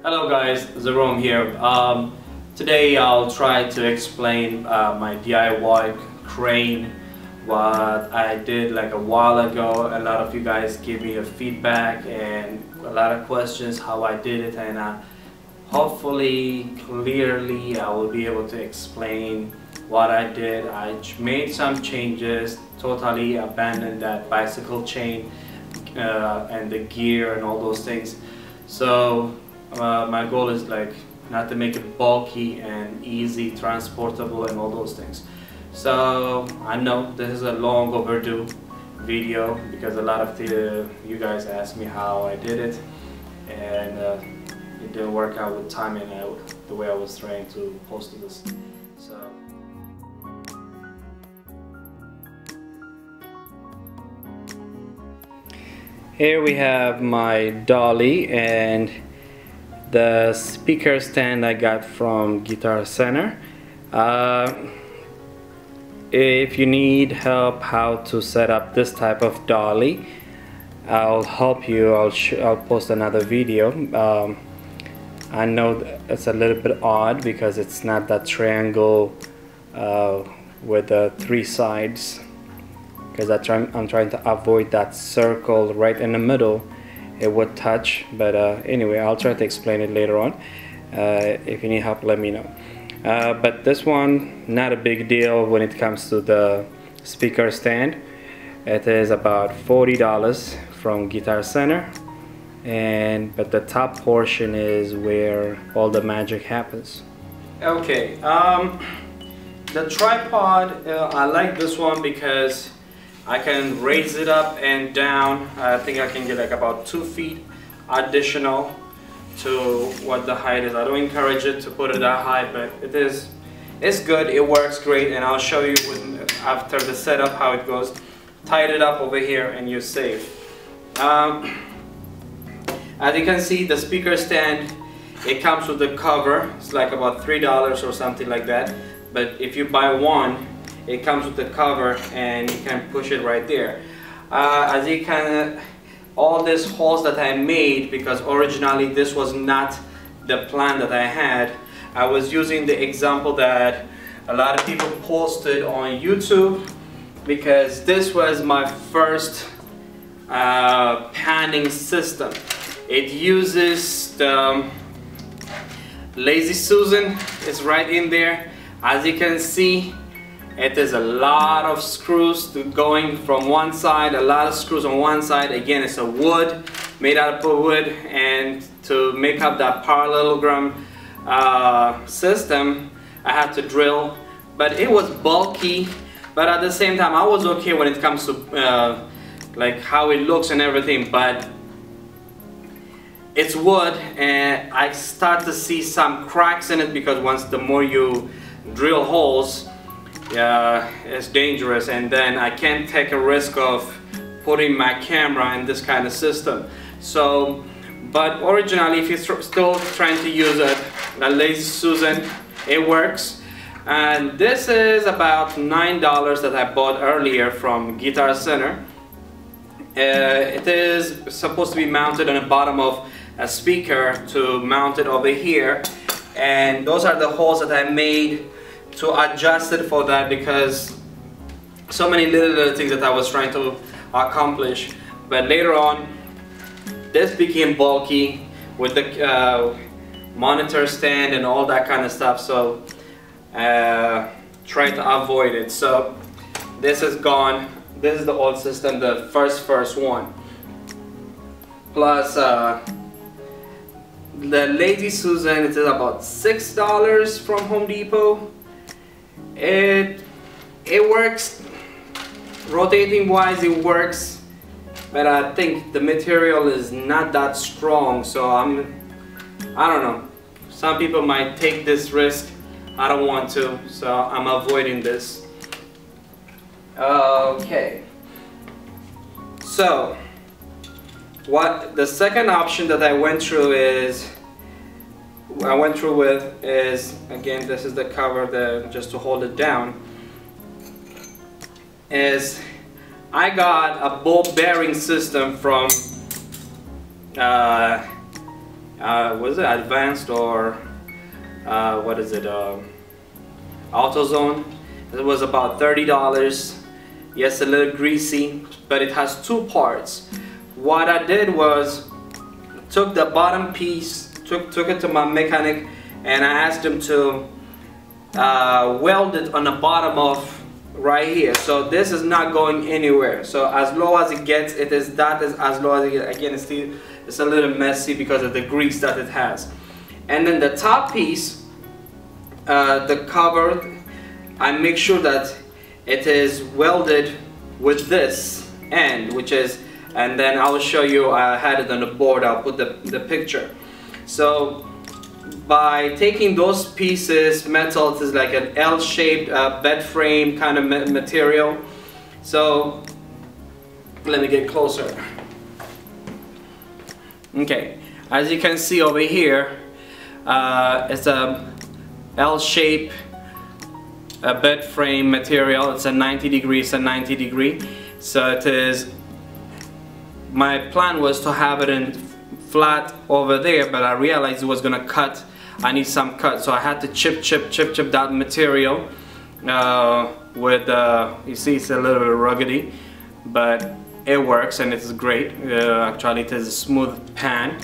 Hello guys, Jerome here. Today I'll try to explain my DIY crane, what I did like a while ago. A lot of you guys give me a feedback and a lot of questions how I did it, and hopefully clearly I will be able to explain what I did. I made some changes, totally abandoned that bicycle chain and the gear and all those things. So my goal is like not to make it bulky and easy transportable and all those things. So I know this is a long overdue video because a lot of you guys asked me how I did it, and it didn't work out with timing the way I was trying to post this. So here we have my Dolly and the speaker stand I got from Guitar Center. If you need help how to set up this type of Dolly, I'll help you. I'll post another video. I know it's a little bit odd because it's not that triangle with the three sides, because I'm trying to avoid that circle right in the middle. It would touch, but anyway, I'll try to explain it later on. If you need help, let me know. But this one, not a big deal when it comes to the speaker stand. It is about $40 from Guitar Center, but the top portion is where all the magic happens. Okay, the tripod, I like this one because I can raise it up and down. I think I can get like about 2 feet additional to what the height is. I don't encourage it to put it that high, but it's good, it works great, and I'll show you after the setup how it goes. Tied it up over here and you're safe. As you can see, the speaker stand, it comes with the cover. It's like about $3 or something like that, but if you buy one, it comes with the cover and you can push it right there. As you can, all these holes that I made, because originally this was not the plan that I had. I was using the example that a lot of people posted on YouTube, because this was my first panning system. It uses the Lazy Susan. It's right in there. As you can see, it is a lot of screws going from one side, a lot of screws on one side. Again, it's a wood, made out of wood, and to make up that parallelogram system, I had to drill. But it was bulky, but at the same time, I was okay when it comes to like how it looks and everything, but it's wood, and I start to see some cracks in it because the more you drill holes, it's dangerous, and then I can't take a risk of putting my camera in this kind of system. So, but originally, if you're still trying to use a Lazy Susan, it works. And this is about $9 that I bought earlier from Guitar Center. It is supposed to be mounted on the bottom of a speaker to mount it over here, and those are the holes that I made to adjust it for that, because so many little things that I was trying to accomplish. But later on, this became bulky with the monitor stand and all that kind of stuff, so try to avoid it. So this is gone. This is the old system, the first one. Plus the Lazy Susan, it is about $6 from Home Depot. It works, rotating wise it works, but I think the material is not that strong, so I don't know, some people might take this risk. I don't want to, so I'm avoiding this. Okay, so what the second option that I went through with is, again, this is the cover just to hold it down, is I got a ball bearing system from was it advanced or what is it, Autozone. It was about $30. Yes, a little greasy, but it has two parts. What I did was took the bottom piece, took it to my mechanic, and I asked him to weld it on the bottom of right here. So this is not going anywhere. So as low as it gets, that is as low as it gets. Again, it's a little messy because of the grease that it has. And then the top piece, the cover, I make sure that it is welded with this end, which is, and then I will show you, I had it on the board, I'll put the picture. So by taking those pieces, metal, it is like an L-shaped bed frame kind of material. So let me get closer. Okay, as you can see over here, it's a L-shaped bed frame material. It's a 90 degree, it's a 90 degree. So it is, my plan was to have it in flat over there, but I realized it was gonna cut. I need some cut, so I had to chip that material with you see it's a little bit ruggedy, but it works and it's great. Actually it is a smooth pan.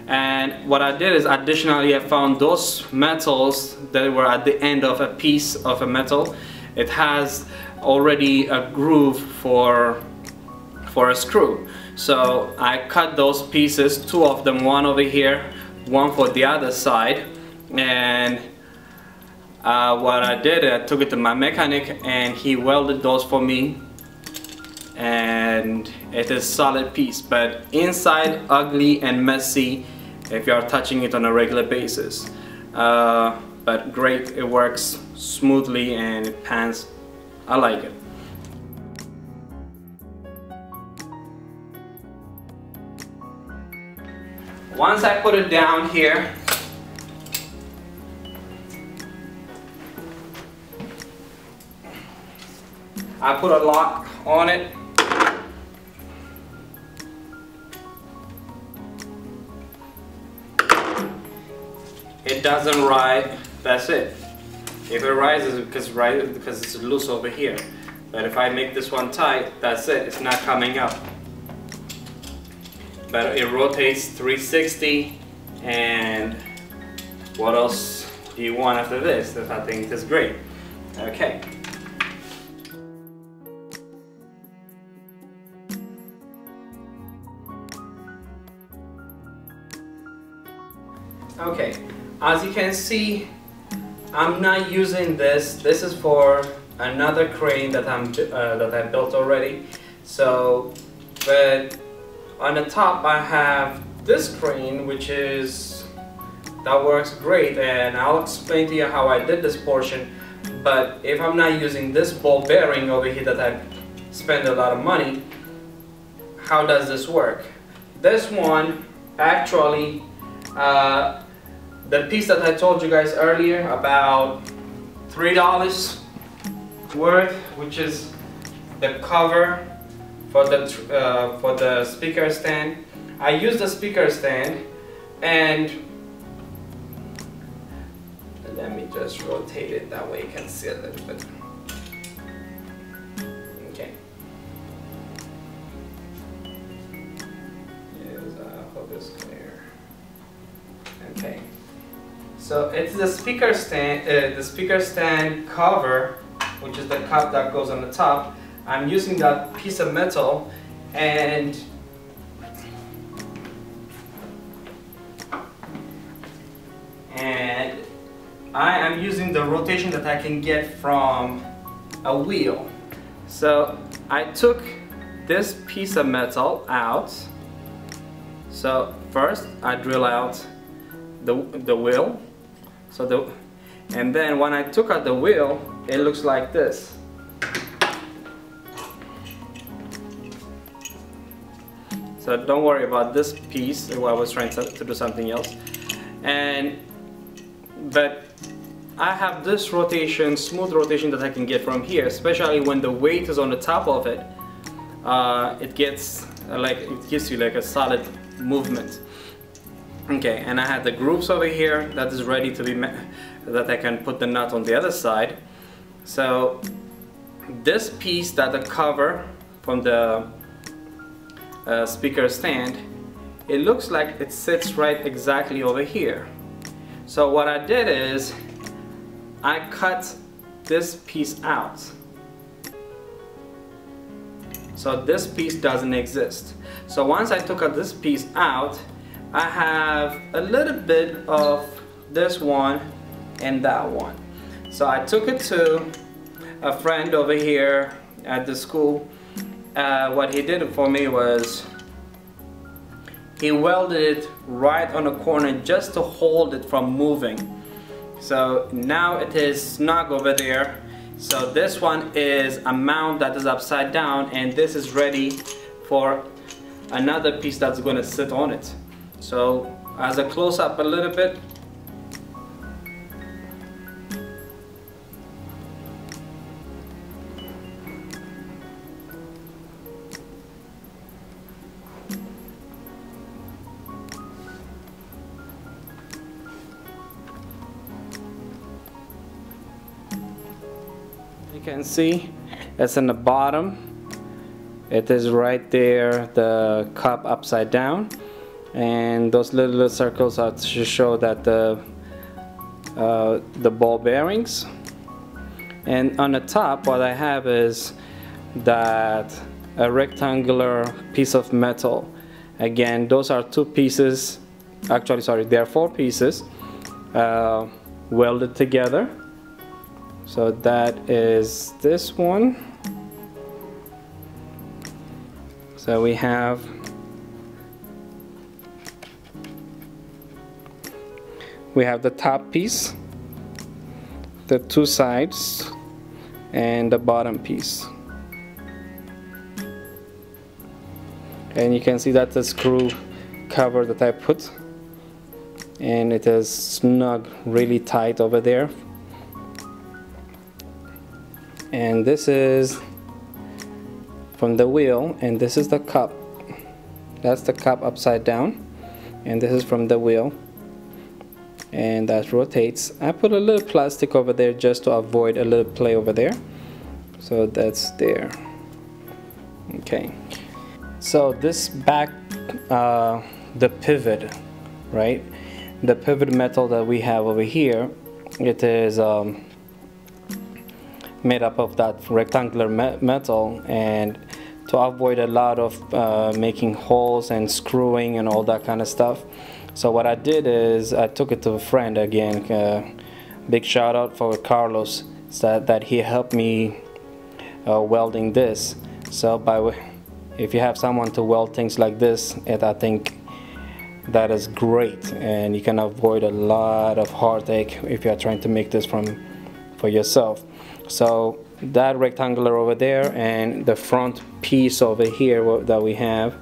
And what I did is additionally I found those metals that were at the end of a piece of a metal. It has already a groove for a screw. So I cut those pieces, two of them, one over here, one for the other side. And what I did, I took it to my mechanic and he welded those for me. And it is solid piece, but inside ugly and messy if you are touching it on a regular basis. But great, it works smoothly and it pans. I like it. Once I put it down here, I put a lock on it. It doesn't ride, that's it. If it rises, because it's loose over here. But if I make this one tight, that's it, it's not coming up. But it rotates 360, and what else do you want after this? I think it's great. Okay. Okay, as you can see, I'm not using this. This is for another crane that I built already. So, but on the top I have this crane, that works great, and I'll explain to you how I did this portion. But if I'm not using this ball bearing over here that I spend a lot of money, how does this work? This one actually, the piece that I told you guys earlier, about $3 worth, which is the cover for the speaker stand. I use the speaker stand, and let me just rotate it that way you can see a little bit. Okay. Yes, I hope it's clear. Okay. So it's the speaker stand cover, which is the cup that goes on the top. I'm using that piece of metal, and I am using the rotation that I can get from a wheel. So I took this piece of metal out. So first I drill out the wheel. And then when I took out the wheel, it looks like this. So don't worry about this piece. I was trying to do something else. But I have this rotation, smooth rotation that I can get from here, especially when the weight is on the top of it. It gives you like a solid movement. Okay, and I had the grooves over here that is ready to be that I can put the nut on the other side. So this piece that the cover from the speaker stand, it looks like it sits right exactly over here. So what I did is I cut this piece out. So this piece doesn't exist. So once I took out this piece out, I have a little bit of this one and that one. So I took it to a friend over here at the school. What he did for me was he welded it right on the corner just to hold it from moving. So now it is snug over there. So this one is a mount that is upside down, and this is ready for another piece that's going to sit on it. So as a close up a little bit, you can see it's in the bottom. It is right there, the cup upside down, and those little circles are to show that the ball bearings. And on the top, what I have is that a rectangular piece of metal. Again, those are two pieces. Actually, sorry, there are four pieces welded together. So that is this one. So we have the top piece, the two sides, and the bottom piece. And you can see that the screw cover that I put, and it is snug, really tight over there. And this is from the wheel, and this is the cup. That's the cup upside down, and this is from the wheel, and that rotates. I put a little plastic over there just to avoid a little play over there. So that's there. Okay. So this back, the pivot, right? The pivot metal that we have over here, it is made up of that rectangular metal, and to avoid a lot of making holes and screwing and all that kind of stuff, so what I did is I took it to a friend again. Big shout out for Carlos, that he helped me welding this. So if you have someone to weld things like this, I think that is great, and you can avoid a lot of heartache if you are trying to make this for yourself. So that rectangular over there and the front piece over here that we have,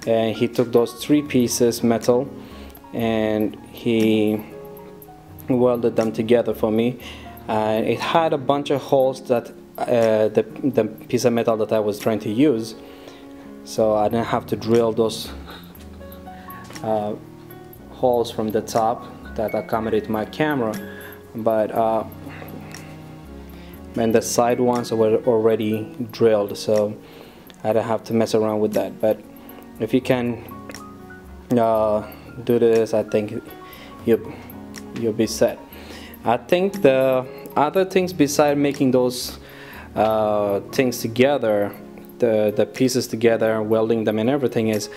and he took those three pieces metal and he welded them together for me. And it had a bunch of holes that the piece of metal that I was trying to use, so I didn't have to drill those holes from the top that accommodate my camera, but and the side ones were already drilled, so I don't have to mess around with that. But if you can do this, I think you'll be set. I think the other things beside making those things together, the pieces together, welding them and everything, is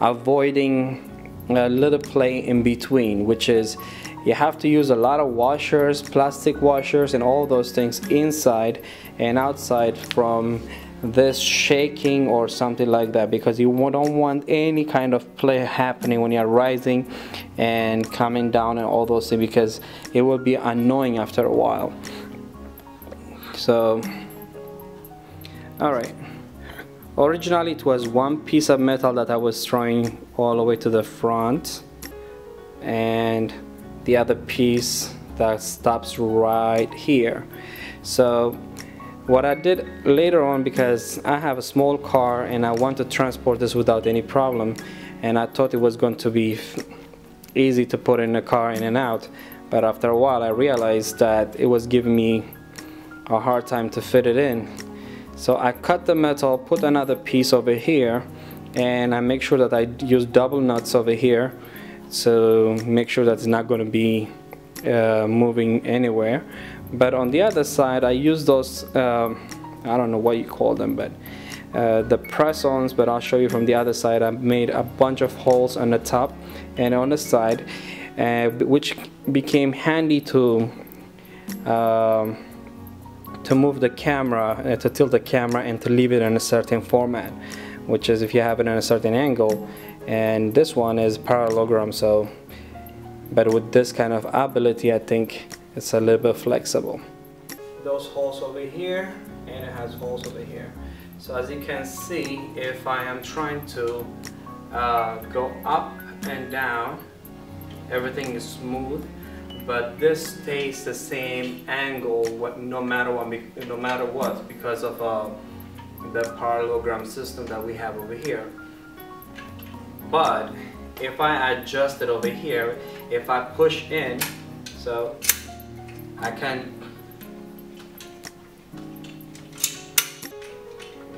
avoiding a little play in between, which is you have to use a lot of washers, plastic washers and all those things inside and outside from this shaking or something like that, because you don't want any kind of play happening when you're rising and coming down and all those things, because it will be annoying after a while. So alright, originally it was one piece of metal that I was throwing all the way to the front, and the other piece that stops right here. So what I did later on, because I have a small car and I want to transport this without any problem, and I thought it was going to be easy to put in the car in and out, but after a while I realized that it was giving me a hard time to fit it in. So I cut the metal, put another piece over here, and I make sure that I use double nuts over here to make sure that it's not going to be moving anywhere. But on the other side I use those I don't know what you call them, but the press-ons, but I'll show you from the other side. I made a bunch of holes on the top and on the side, which became handy to move the camera, to tilt the camera and to leave it in a certain format, which is if you have it in a certain angle. And this one is parallelogram, so but with this kind of ability I think it's a little bit flexible. Those holes over here, and it has holes over here. So as you can see, if I am trying to go up and down, everything is smooth, but this stays the same angle no matter what, because of the parallelogram system that we have over here. But if I adjust it over here, if I push in, so I can,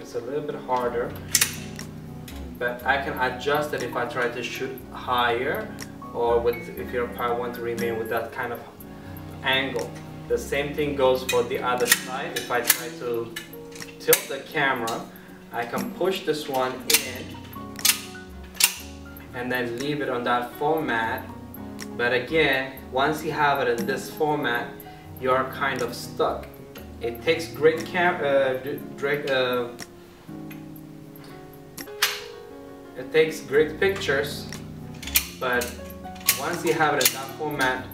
it's a little bit harder, but I can adjust it if I try to shoot higher, or if your part want to remain with that kind of angle. The same thing goes for the other side. If I try to tilt the camera, I can push this one in and then leave it on that format. But again, once you have it in this format, you're kind of stuck. It takes great it takes great pictures, but once you have it in that format,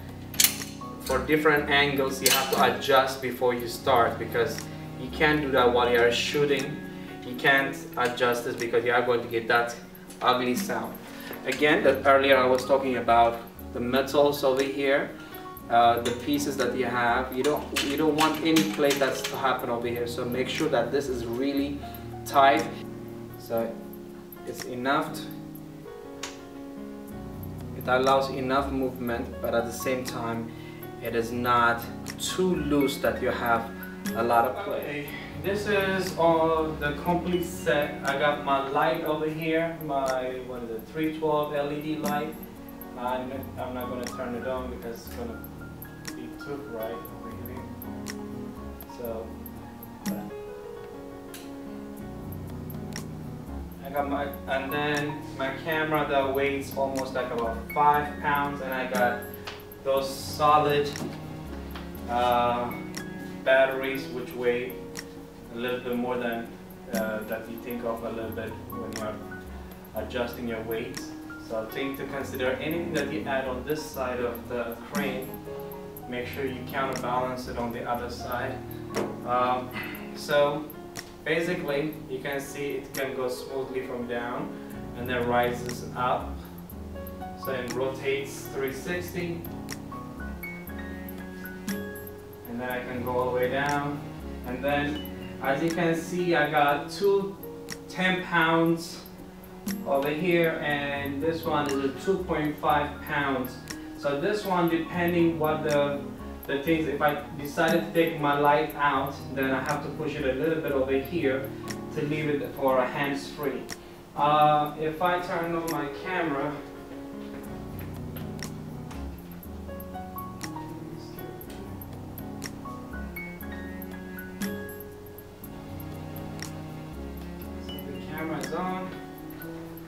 for different angles you have to adjust before you start, because you can't do that while you are shooting. You can't adjust this because you are going to get that ugly sound. Again, earlier I was talking about the metals over here, the pieces that you have. You don't want any play that's to happen over here, so make sure that this is really tight, so it's enough. It allows enough movement, but at the same time it is not too loose that you have a lot of play. Okay, this is all the complete set. I got my light over here, my 312 LED light. I'm not going to turn it on because it's going to be too bright over here. So I got and then my camera that weighs almost like about 5 pounds, and I got those solid batteries which weigh a little bit more than that you think of a little bit when you are adjusting your weights. So take to consider anything that you add on this side of the crane, make sure you counterbalance it on the other side. So basically you can see it can go smoothly from down and then rises up, so it rotates 360, and then I can go all the way down. And then as you can see, I got two 10 pounds over here, and this one is a 2.5 pounds. So this one, depending what the things, if I decided to take my light out, then I have to push it a little bit over here to leave it for a hands-free. If I turn on my camera, camera's on,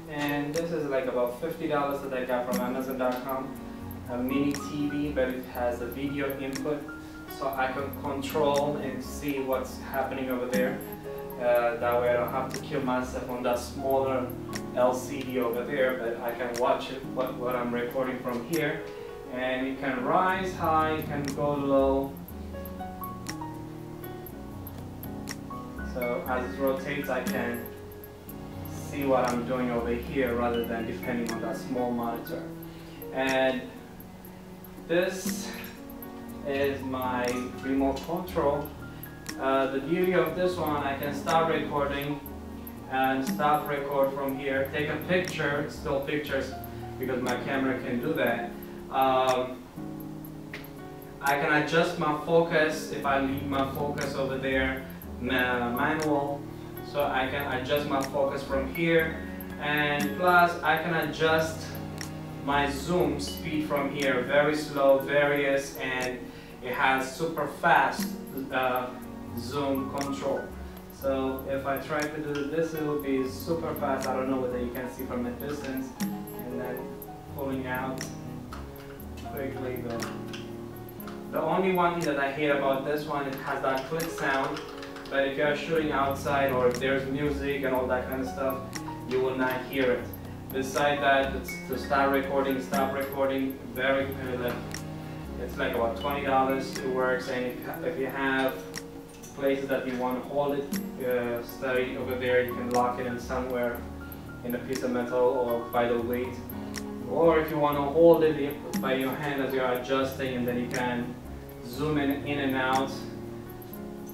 and this is like about $50 that I got from Amazon.com, a mini TV, but it has a video input, so I can control and see what's happening over there. That way I don't have to kill myself on that smaller LCD over there, but I can watch it, what I'm recording from here. And you can rise high, you can go low. So as it rotates, I can see what I'm doing over here rather than depending on that small monitor. And this is my remote control. The beauty of this one, I can start recording and stop record from here, take a picture, still pictures because my camera can do that. I can adjust my focus if I leave my focus over there manual, so I can adjust my focus from here, and plus I can adjust my zoom speed from here, very slow, various, and it has super fast zoom control. So if I try to do this, it will be super fast. I don't know whether you can see from a distance, and then pulling out quickly though. The only one thing that I hate about this one, it has that click sound, but if you are shooting outside or if there's music and all that kind of stuff, you will not hear it. Besides that, it's to start recording, stop recording, very good. It's like about $20 it works, and if you have places that you want to hold it steady over there, you can lock it in somewhere in a piece of metal or by the weight. Or if you want to hold it by your hand as you're adjusting, and then you can zoom in and out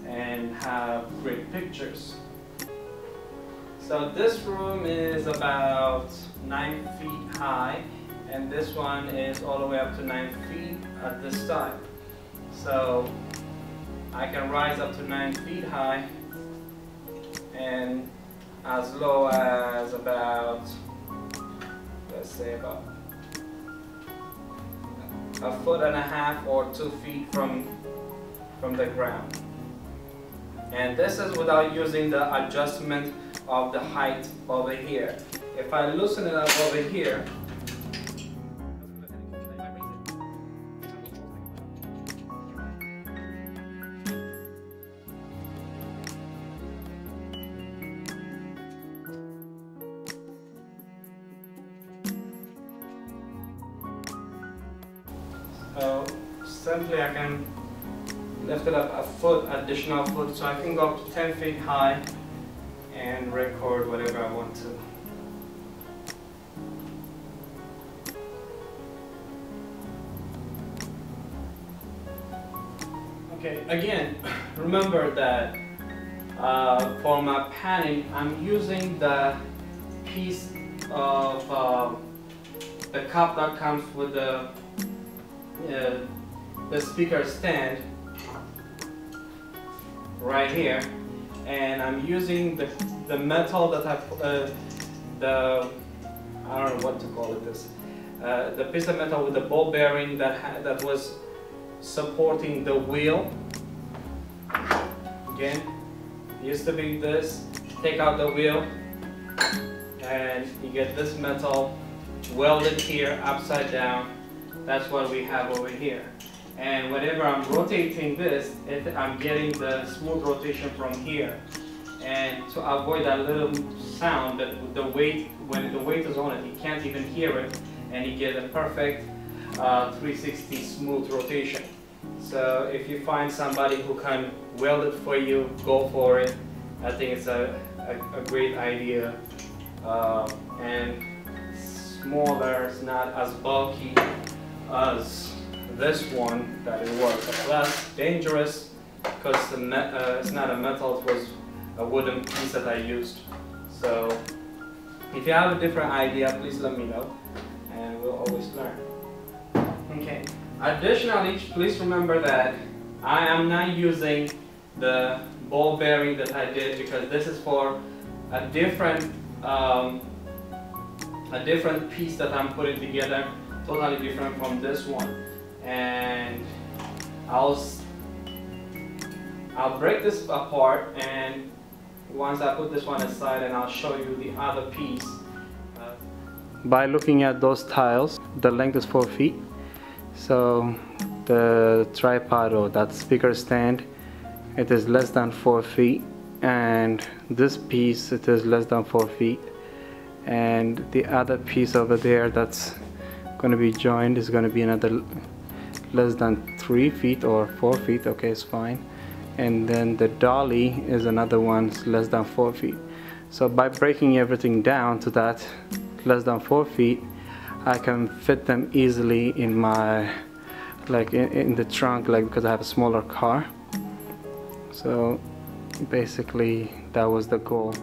and have great pictures. So this room is about 9 feet high, and this one is all the way up to 9 feet at this side. So I can rise up to 9 feet high and as low as about, let's say about 1.5 feet or 2 feet from the ground. And this is without using the adjustment of the height over here. If I loosen it up over here, so simply I can lift it up a foot, additional foot, so I can go up to 10 feet high and record whatever I want to. Okay, again, remember that for my panning, I'm using the piece of the cup that comes with the speaker stand right here, and I'm using the metal that I don't know what to call it, the piece of metal with the ball bearing that was supporting the wheel. Again, used to be this. Take out the wheel and you get this metal welded here upside down. That's what we have over here. And whenever I'm rotating this, I'm getting the smooth rotation from here. And to avoid that little sound that the weight, when the weight is on it, you can't even hear it, and you get a perfect 360 smooth rotation. So if you find somebody who can weld it for you, go for it. I think it's a great idea. And smaller, it's not as bulky as this one that it was. Less dangerous because it's not a metal, it was a wooden piece that I used. So if you have a different idea, please let me know, and we'll always learn. Okay. Additionally, please remember that I am not using the ball bearing that I did, because this is for a different piece that I'm putting together, totally different from this one. And I'll break this apart, and once I put this one aside, and I'll show you the other piece. By looking at those tiles, the length is 4 feet. So the tripod or that speaker stand, it is less than 4 feet, and this piece, it is less than 4 feet, and the other piece over there that's going to be joined is going to be another less than 3 feet or 4 feet. Okay, it's fine. And then the dolly is another one less than 4 feet. So by breaking everything down to that less than 4 feet, I can fit them easily in my, like in the trunk, like, because I have a smaller car. So basically that was the goal.